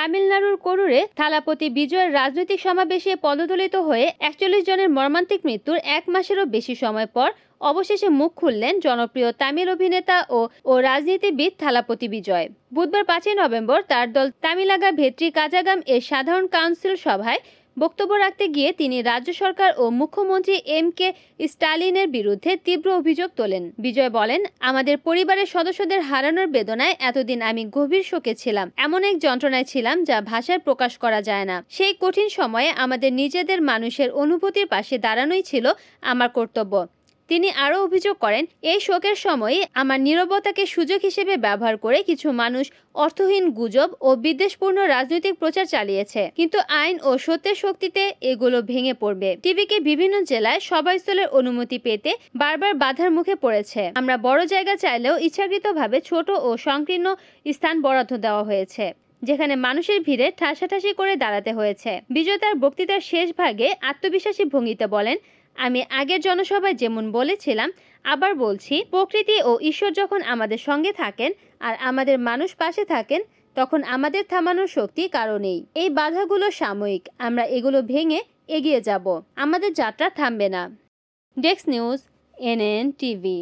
তামিলনাড়ুর করুরে থালাপতি বিজয়ের রাজনৈতিক সমাবেশে পদদলিত হয়ে ৪১ জনের মর্মান্তিক মৃত্যুর ১ মাসেরও বেশি সময় পর অবশেষে মুখ খুললেন জনপ্রিয় তামিল অভিনেতা ও রাজনীতিবিদ থালাপতি বিজয়। বুধবার ৫ই নভেম্বর তার দল তামিলাগা ভেট্রি কাজাগাম এর সাধারণ কাউন্সিল সভায় বক্তব্য রাখতে গিয়ে তিনি রাজ্য সরকার ও মুখ্যমন্ত্রী এম.কে. স্টালিনের বিরুদ্ধে তীব্র অভিযোগ তোলেন। বিজয় বলেন, আমাদের পরিবারের সদস্যদের হারানোর বেদনায় এতদিন আমি গভীর শোকে ছিলাম। এমন এক যন্ত্রণায় ছিলাম যা ভাষায় প্রকাশ করা যায় না। সেই কঠিন সময়ে আমাদের নিজেদের মানুষের অনুভূতির পাশে দাঁড়ানোই ছিল আমার কর্তব্য। তিনি আরও অভিযোগ করেন, এই শোকের সময়ে আমার নীরবতাকে সুযোগ হিসেবে ব্যবহার করে কিছু মানুষ অর্থহীন গুজব ও বিদ্বেষপূর্ণ রাজনৈতিক প্রচার চালিয়েছে, কিন্তু আইন ও সত্যের শক্তিতে এগুলো ভেঙে পড়বে। টিভিকে বিভিন্ন জেলায় সভাস্থলের অনুমতি পেতে বারবার বাধার মুখে পড়েছে। আমরা বড় জায়গা চাইলেও ইচ্ছাকৃতভাবে ছোট ও সংকীর্ণ স্থান বরাদ্দ দেওয়া হয়েছে, যেখানে মানুষের ভিড়ে ঠাসাঠাসি করে দাঁড়াতে হয়েছে। বিজয় তার বক্তৃতার শেষ ভাগে আত্মবিশ্বাসী ভঙ্গিতে বলেন, আমি আগের জনসভায় যেমন বলেছিলাম, আবার বলছি, প্রকৃতি ও ঈশ্বর যখন আমাদের সঙ্গে থাকেন আর আমাদের মানুষ পাশে থাকেন, তখন আমাদের থামানোর শক্তি কারো নেই। এই বাধাগুলো সাময়িক, আমরা এগুলো ভেঙে এগিয়ে যাব। আমাদের যাত্রা থামবে না। Desk news, NN TV.